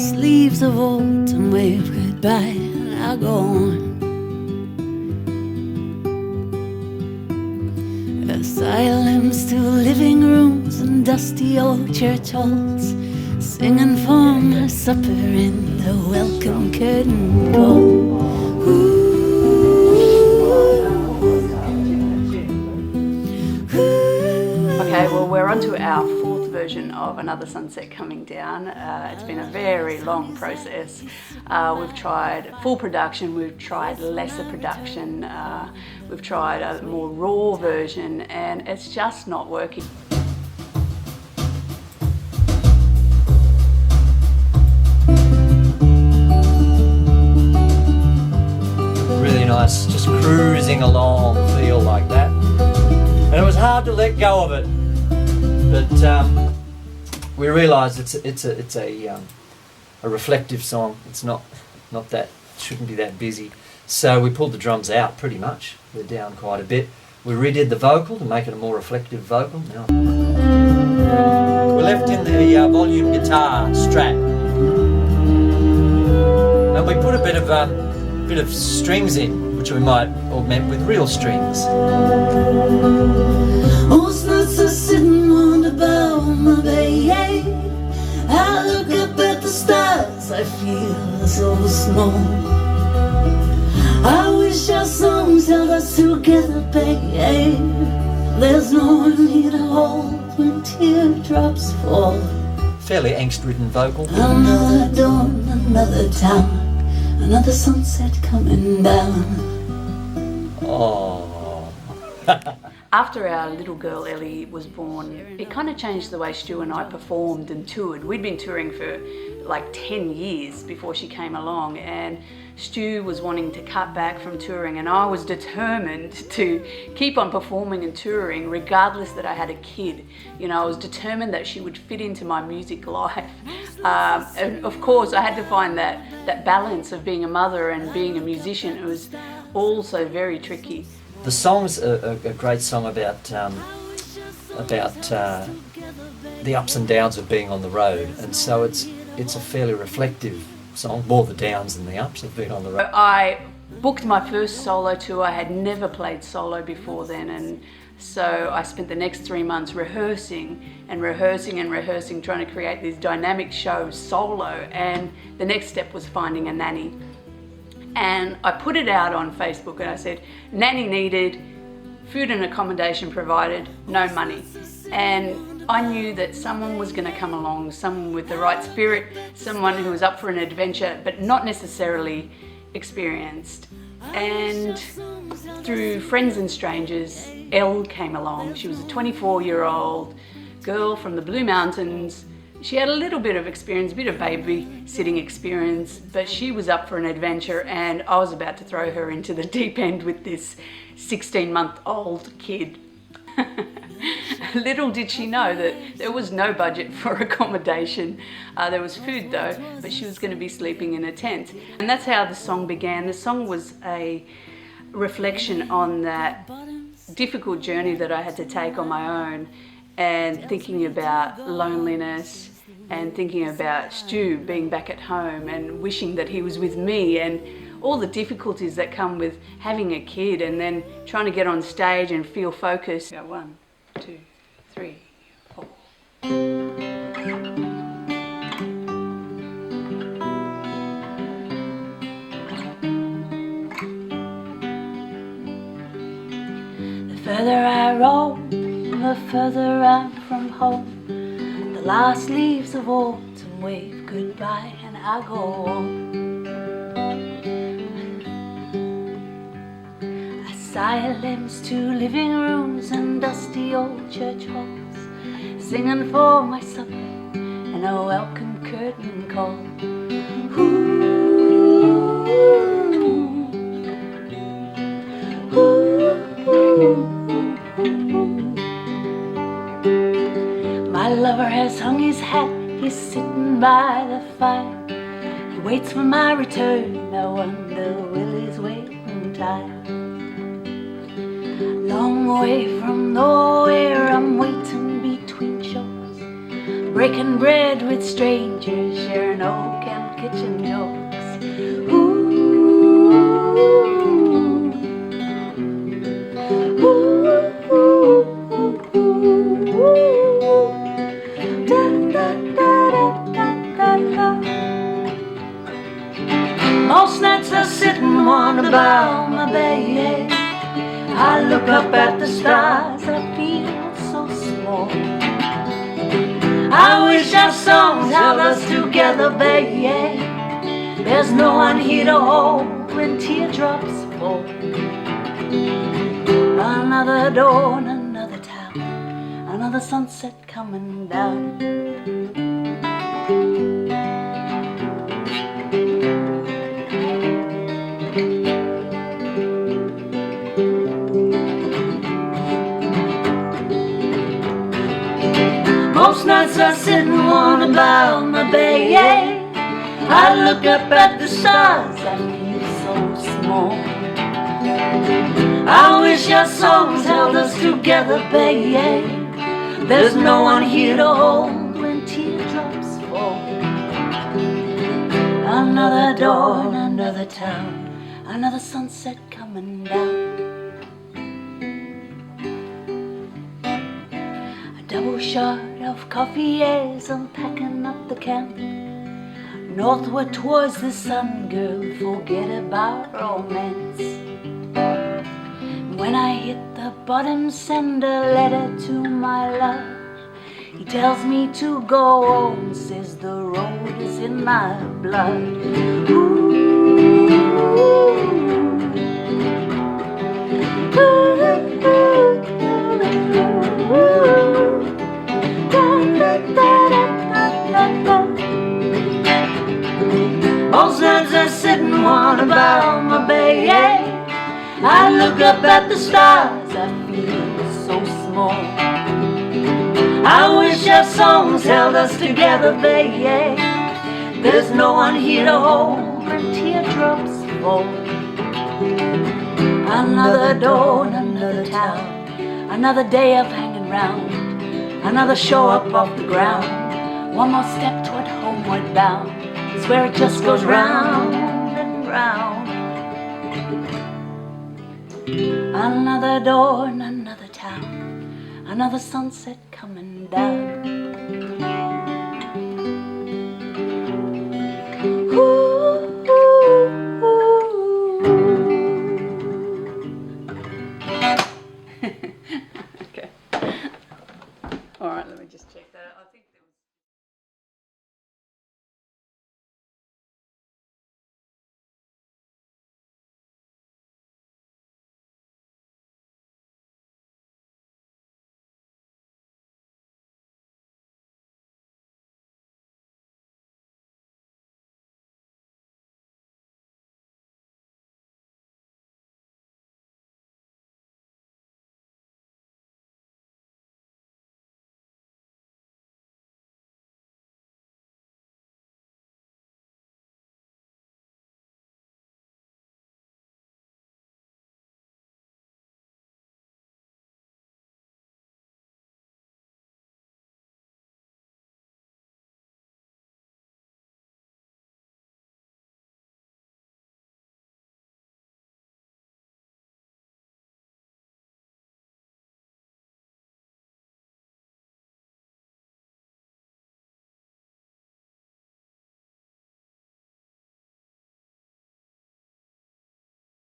last leaves of autumn wave goodbye, and I go on. Asylums to living rooms and dusty old church halls, singing for my supper in the welcome curtain call. Okay, well, we're on to our fourth version of Another Sunset Coming Down. It's been a very long process. We've tried full production, we've tried lesser production, we've tried a more raw version, and it's just not working. Really nice, just cruising along, feel like that. And it was hard to let go of it, but we realised it's a reflective song. It's not that, shouldn't be that busy. So we pulled the drums out pretty much. They're down quite a bit. We redid the vocal to make it a more reflective vocal. Now we left in the volume guitar Strat, and we put a bit of strings in, which we might augment with real strings. Most nights I'm sitting on the bow of my bay. I look up at the stars, I feel so small. I wish our songs held us together, babe. There's no one here to hold when teardrops fall. Fairly angst-ridden vocal. Another dawn, another town, another sunset coming down. Oh. After our little girl Ellie was born, it kind of changed the way Stu and I performed and toured. We'd been touring for like 10 years before she came along, and Stu was wanting to cut back from touring, and I was determined to keep on performing and touring regardless that I had a kid. You know, I was determined that she would fit into my music life. And of course I had to find that balance of being a mother and being a musician. It was also very tricky. The song's a great song about the ups and downs of being on the road, and so it's a fairly reflective song, more the downs than the ups of being on the road. I booked my first solo tour. I had never played solo before then, and so I spent the next 3 months rehearsing, trying to create this dynamic show solo, and the next step was finding a nanny. And I put it out on Facebook and I said, nanny needed, food and accommodation provided, no money. And I knew that someone was going to come along, someone with the right spirit, someone who was up for an adventure, but not necessarily experienced. And through friends and strangers, Elle came along. She was a 24-year-old girl from the Blue Mountains. She had a little bit of experience, a bit of babysitting experience, but she was up for an adventure, and I was about to throw her into the deep end with this 16-month-old kid. Little did she know that there was no budget for accommodation. There was food though, but she was going to be sleeping in a tent. And that's how the song began. The song was a reflection on that difficult journey that I had to take on my own, and thinking about loneliness, and thinking about Stu being back at home and wishing that he was with me, and all the difficulties that come with having a kid and then trying to get on stage and feel focused. 1, 2, 3, 4. The further I roam, the further I'm from home. The last leaves of autumn wave goodbye, and I go on. Asylums to living rooms and dusty old church halls, singing for my supper and a welcome curtain call. Ooh, ooh, ooh. My lover has hung his hat, he's sitting by the fire. He waits for my return, I wonder will his waiting tire. Long way from nowhere, I'm waiting between shows, breaking bread with strangers, sharing oak and kitchen jokes. Ooh, ooh, ooh, ooh, ooh. Da, da, da, da, da, da. Most nights I sit and wonder about my baby. I look up at the stars, I feel so small. I wish our songs held us together, baby. There's no one here to hold when teardrops fall. Another dawn, another town, another sunset coming down. Most nights I sit and wonder about my baby. I look up at the stars, I feel so small. I wish our songs held us together, baby. There's no one here to hold when teardrops fall. Another dawn, another town, another sunset coming down. Double shot of coffee as I'm packing up the camp. Northward towards the sun, girl, forget about romance. When I hit the bottom, send a letter to my love. He tells me to go home, says the road is in my blood. Ooh, most nights I sit and wonder about my baby. I look up at the stars, I feel so small. I wish our songs held us together, baby. There's no one here to hold when teardrops fall. Another dawn, another town, another day of hanging round, another show up off the ground. One more step toward homeward bound. It's where it just goes round and round. Another dawn, another town, another sunset coming down.